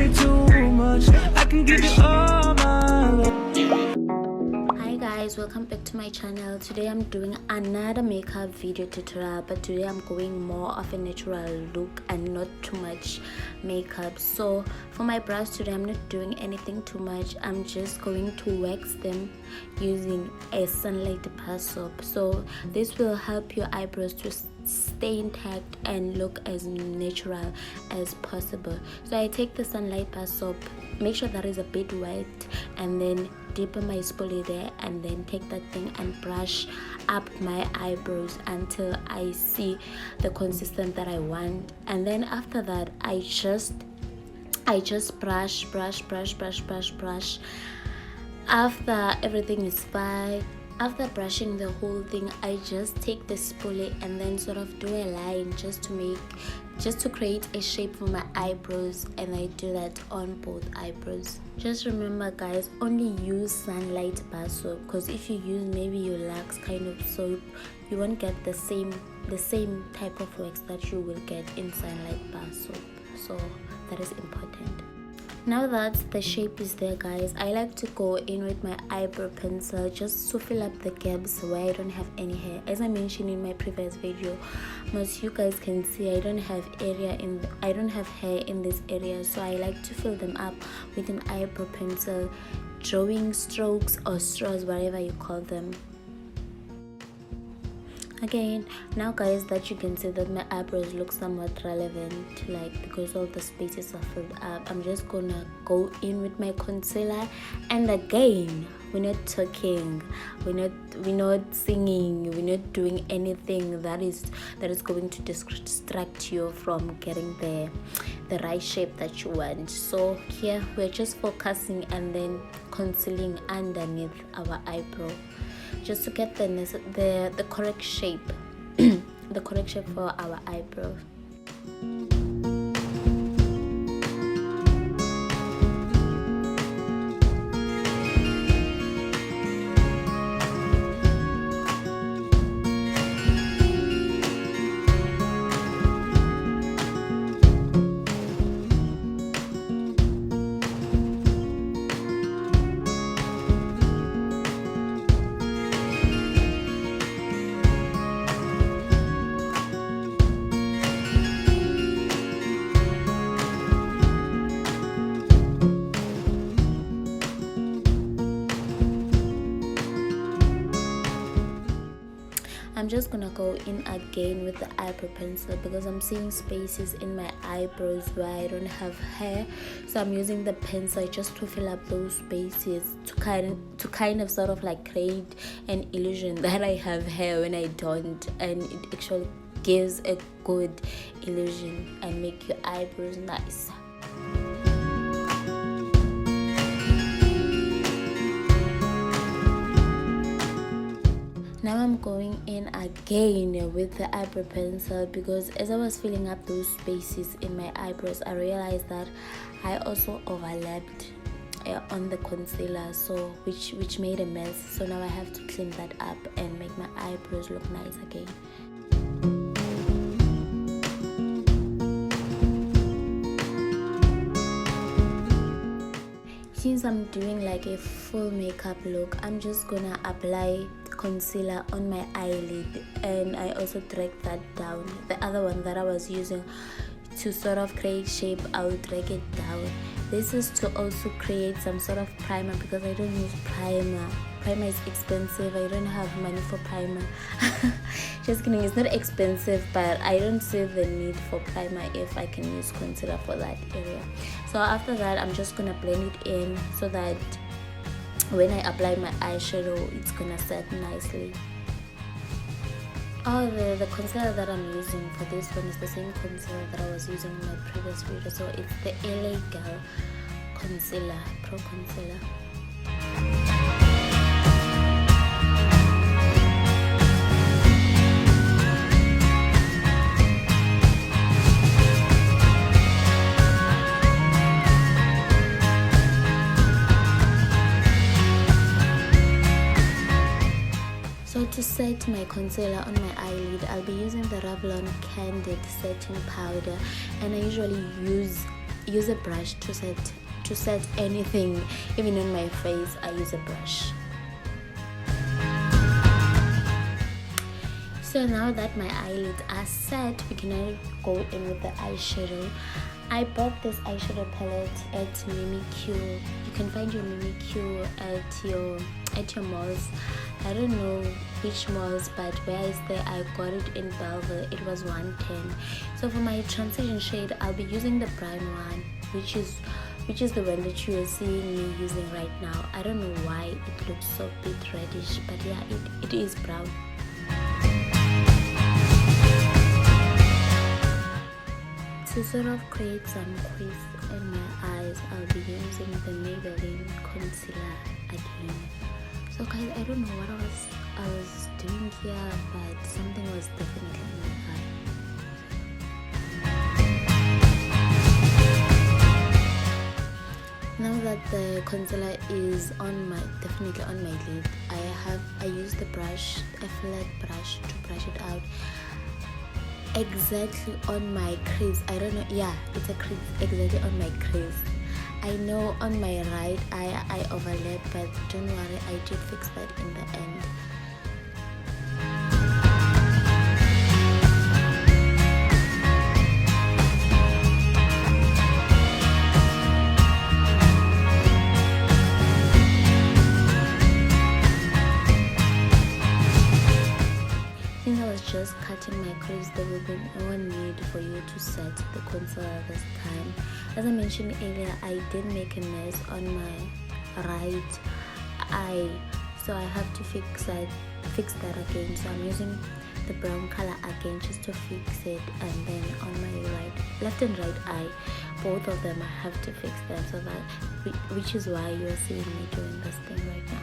way too much. I can give you all my love. Hi guys, welcome back to my channel. Today I'm doing another makeup video tutorial, but today I'm going more of a natural look and not too much makeup. So for my brows today, I'm not doing anything too much. I'm just going to wax them using a sunlight bar soap. So this will help your eyebrows to stay intact and look as natural as possible. So I take the sunlight bar soap, make sure that is a bit wet, and then dip my spoolie there, and then take that thing and brush up my eyebrows until I see the consistency that I want. And then after that I just brush. After everything is fine, after brushing the whole thing, I just take the spoolie and then sort of do a line just to create a shape for my eyebrows, and I do that on both eyebrows. Just remember guys, only use sunlight bar soap, because if you use maybe your Lux kind of soap, you won't get the same type of wax that you will get in sunlight bar soap. So that is important. Now that the shape is there guys, I like to go in with my eyebrow pencil just to fill up the gaps where I don't have any hair. As I mentioned in my previous video, most you guys can see I don't have hair in this area, so I like to fill them up with an eyebrow pencil, drawing strokes or straws, whatever you call them. Again, now guys that you can see that my eyebrows look somewhat relevant, like because all the spaces are filled up, I'm just gonna go in with my concealer. And again, we're not talking, we're not singing, we're not doing anything that is going to distract you from getting the right shape that you want. So here we're just focusing and then concealing underneath our eyebrow, just to get the correct shape the correct shape for our eyebrow. I'm just gonna go in again with the eyebrow pencil because I'm seeing spaces in my eyebrows where I don't have hair, so I'm using the pencil just to fill up those spaces to kind of sort of like create an illusion that I have hair when I don't, and it actually gives a good illusion and make your eyebrows nice. Now I'm going in again with the eyebrow pencil because as I was filling up those spaces in my eyebrows, I realized that I also overlapped on the concealer, so which made a mess. So now I have to clean that up and make my eyebrows look nice again. Since I'm doing like a full makeup look, I'm just gonna apply concealer on my eyelid, and I also drag that down. The other one that I was using to sort of create shape, I will drag it down. This is to also create some sort of primer because I don't use primer. Primer is expensive. I don't have money for primer. Just kidding, it's not expensive, but I don't see the need for primer if I can use concealer for that area. So after that, I'm just gonna blend it in so that when I apply my eyeshadow, it's gonna set nicely. Oh, the concealer that I'm using for this one is the same concealer that I was using in my previous video. So it's the LA Girl Concealer, Pro Concealer. To set my concealer on my eyelid, I'll be using the Revlon Candid setting powder, and I usually use use a brush to set anything, even on my face. I use a brush. So now that my eyelids are set, we can now go in with the eyeshadow. I bought this eyeshadow palette at MimiQ. You can find your MimiQ at your malls. I don't know which malls, but where I stay, I got it in Belleville. It was 110. So for my transition shade, I'll be using the brown one, which is the one that you are seeing me using right now. I don't know why it looks so bit reddish, but yeah, it is brown. To sort of create some crease in my eyes, I'll be using the Maybelline concealer again. So guys, I don't know what I was doing here, but something was definitely in my eye. Now that the concealer is definitely on my lid, I use the brush, a flat brush, to brush it out exactly on my crease. I don't know, yeah, it's a crease exactly on my crease. I know on my right eye I overlap, but don't worry, I did fix that in the end. Since I was just cutting my crease, there will be no need for you to set the concealer this time. As I mentioned earlier, I did make a mess on my right eye, so I have to fix that again. So I'm using the brown color again just to fix it, and then on my left and right eye, both of them I have to fix them, so that which is why you're seeing me doing this thing right now.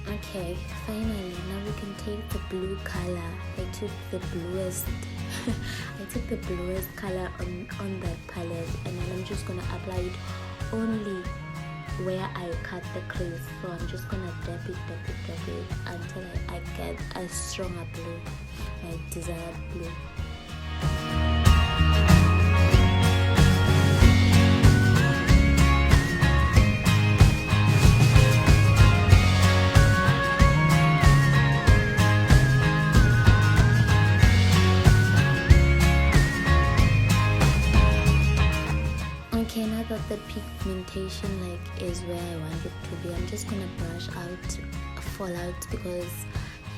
Okay, finally, now we can take the blue color. I took the bluest color on that palette, and then I'm just gonna apply it only where I cut the crease. So I'm just gonna dab it until I get a stronger blue, my desired blue. Okay, now that the pigmentation is where I want it to be, I'm just gonna brush out fallout, because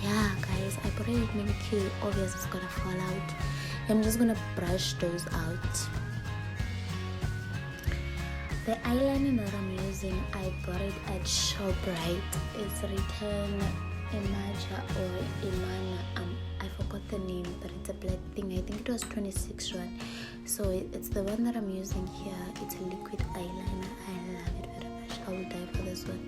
yeah guys, I bought it with MimiQ, obviously it's gonna fall out. I'm just gonna brush those out. The eyeliner that I'm using, I bought it at ShopRite. It's written Imaja or Imana. I forgot the name, but it's a black thing. I think it was 26 rand. So it's the one that I'm using here. It's a liquid eyeliner. I love it very much. I will die for this one.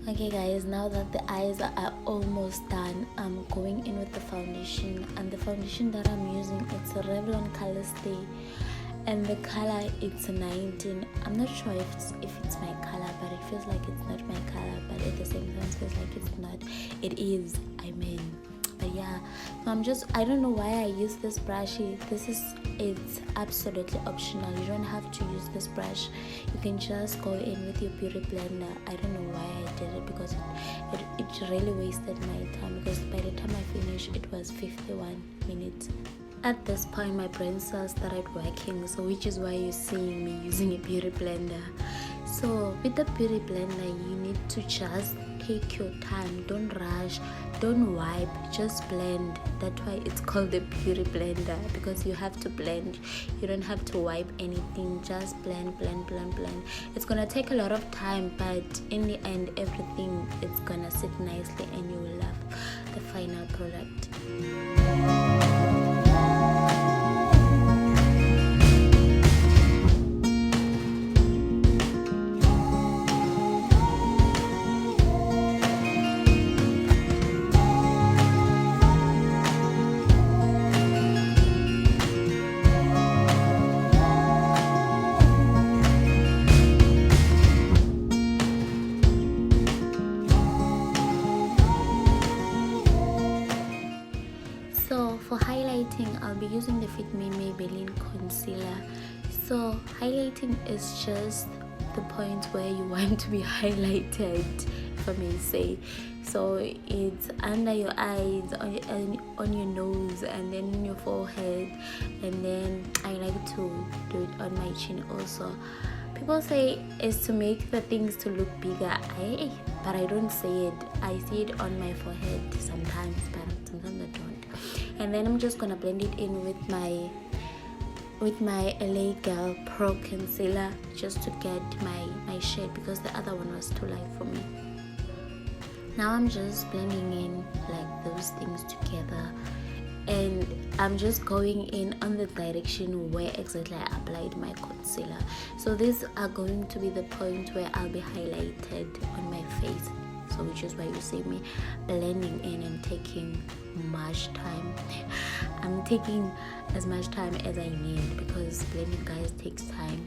Okay guys, now that the eyes are almost done, I'm going in with the foundation, and the foundation that I'm using, it's a Revlon colorstay, and the color, it's 19. I'm not sure if it's my color, but it feels like it's not my color, but at the same time it feels like it's not. It is, I mean. But yeah, so I don't know why I use this brush. It's absolutely optional. You don't have to use this brush. You can just go in with your beauty blender. I don't know why I did it, because it really wasted my time, because by the time I finished it was 51 minutes. At this point my brain cells started working, so which is why you're seeing me using a beauty blender. So with the beauty blender, you need to just take your time. Don't rush, don't wipe, just blend. That's why it's called the beauty blender, because you have to blend. You don't have to wipe anything, just blend. It's gonna take a lot of time, but in the end everything is gonna sit nicely and you will love the final product. highlighting, I'll be using the Fit Me Maybelline concealer. So highlighting is just the point where you want to be highlighted, if I may say. So it's under your eyes, on your nose, and then on your forehead, and then I like to do it on my chin also. People say it's to make the things to look bigger, but I don't say it. I see it on my forehead sometimes, but sometimes I don't. And then I'm just gonna blend it in with my LA Girl Pro Concealer, just to get my shade, because the other one was too light for me. Now I'm just blending in like those things together, and I'm just going in on the direction where exactly I applied my concealer. So these are going to be the point where I'll be highlighted on my face, so which is why you see me blending in and taking much time. I'm taking as much time as I need, because blending, guys, takes time.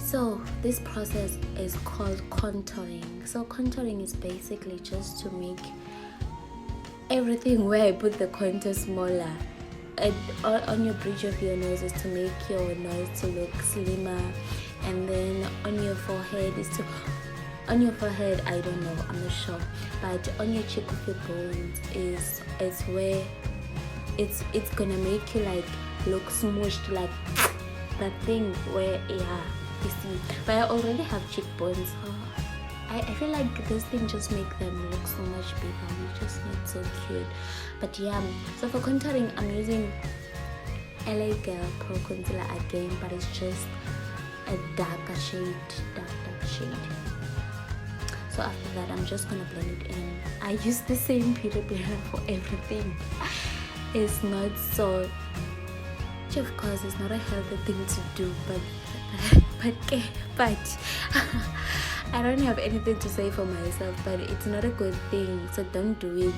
So this process is called contouring. So contouring is basically just to make everything where I put the contour smaller. On your bridge of your nose is to make your nose to look slimmer, and then on your forehead is to, on your forehead, I don't know, I'm not sure, but on your cheek of your bones is where it's gonna make you like look smooshed, like that thing where, yeah, you see. But I already have cheekbones, so I feel like this thing just make them look so much bigger, which just not so cute. But yeah, so for contouring, I'm using LA Girl Pro Concealer again, but it's just a darker shade, dark shade. So after that, I'm just gonna blend it in. I use the same beauty blender for everything. It's not so, which of course is not a healthy thing to do, but I don't have anything to say for myself, but it's not a good thing, so don't do it.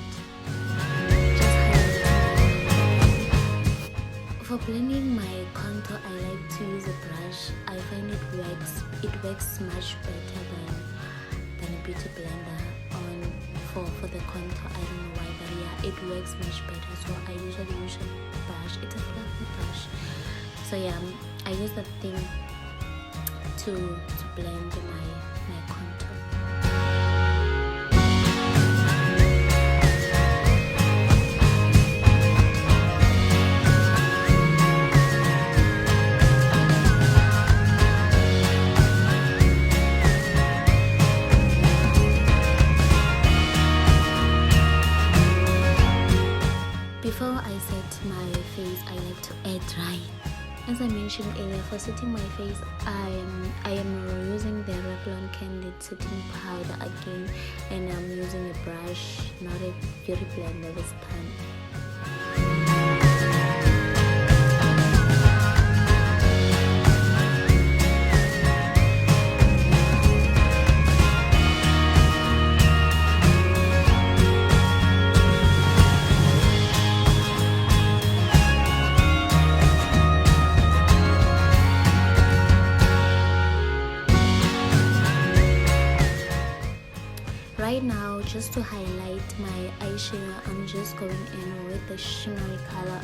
For blending my contour, I like to use a brush. I find it works much better than a beauty blender for the contour. I don't know why, but yeah, it works much better. So I usually use a brush. It's a fluffy brush. So yeah, I use that thing to blend my contour. Before I set my face, I like to air dry. As I mentioned earlier, for setting my face, I am using the Revlon Candid setting powder again, and I'm using a brush, not a beauty blender this time. Right now, just to highlight my eyeshadow, I'm just going in with the shimmery color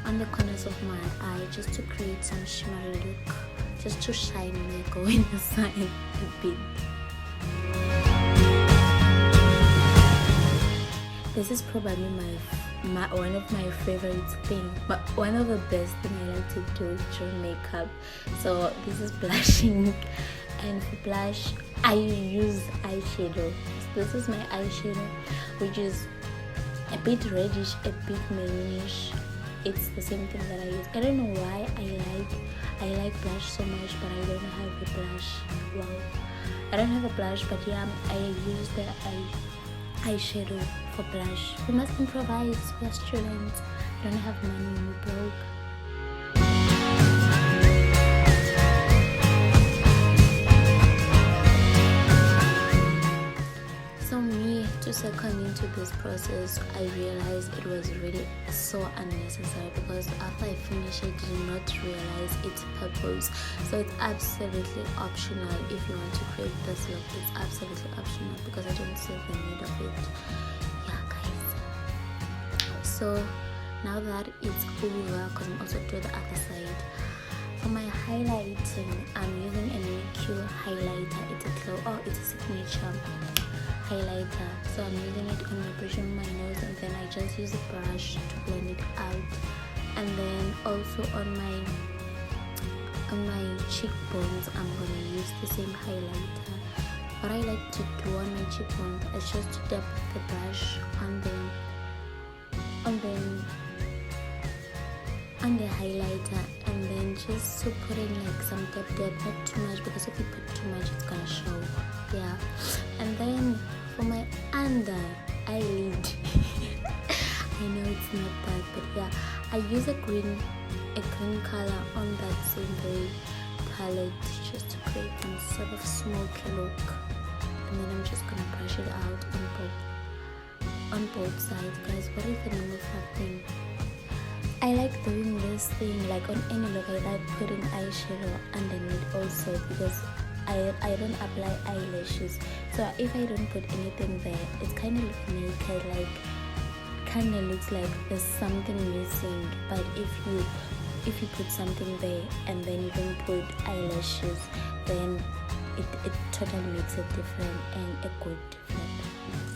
on the corners of my eye, just to create some shimmery look, just to shine when I go in the sun a bit. This is probably my one of my favorite thing, but one of the best thing I like to do during makeup. So this is blushing, and for blush I use eyeshadow. This is my eyeshadow, which is a bit reddish, a bit maroonish. It's the same thing that I use. I don't know why I like blush so much, but I don't have a blush. Wow, I don't have a blush, but yeah, I use the eyeshadow for blush. We must improvise. We are students. We don't have money. We're broke. So me, to second into this process, I realized it was really so unnecessary, because after I finished it, I did not realize its purpose. So it's absolutely optional if you want to create this look. It's absolutely optional because I don't see the need of it. Yeah, guys. So now that it's over, because I'm also doing the other side. For my highlighting, I'm using a MimiQ highlighter. It's a glow. Oh, it's a signature highlighter. So I'm using it on the bridge of my nose, and then I just use a brush to blend it out. And then also on my cheekbones, I'm gonna use the same highlighter. What I like to do on my cheekbones is just to dab the brush on the highlighter, and then just to put in like some dab, not too much, because if you put too much it's gonna show. Yeah. And then for my under eyelid I know it's not that, but yeah, I use a green color on that same very palette, just to create some sort of smoky look. And then I'm just gonna brush it out on both sides. Guys, what is the name of that thing? I like doing this thing like on any look. I like putting eyeshadow underneath also, because I don't apply eyelashes. So if I don't put anything there, it's kind of look naked, like kind of looks like there's something missing. But if you put something there and then you don't put eyelashes, then it totally makes it different, and a good difference.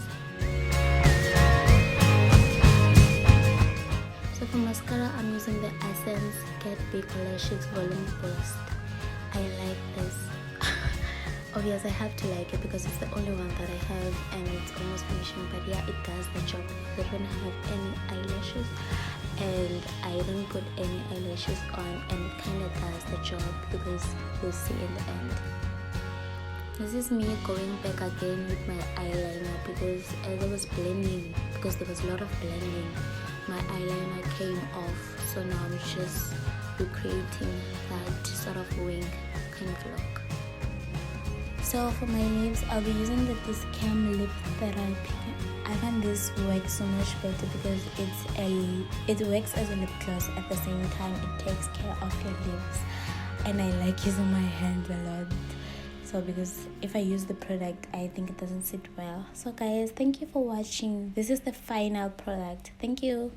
So for mascara, I'm using the Essence Get Big Lashes Volume Boost. I like this. Obviously I have to like it because it's the only one that I have, and it's almost finishing. But yeah, it does the job. I don't have any eyelashes, and I don't put any eyelashes on, and it kind of does the job, because you'll see in the end. This is me going back again with my eyeliner, because as I was blending, because there was a lot of blending, my eyeliner came off. So now I'm just recreating that sort of wing kind of look. So for my lips, I'll be using the dischem lip therapy. I find this works so much better because it works as a lip gloss. At the same time, it takes care of your lips, and I like using my hands a lot. So because if I use the product, I think it doesn't sit well. So guys, thank you for watching. This is the final product. Thank you.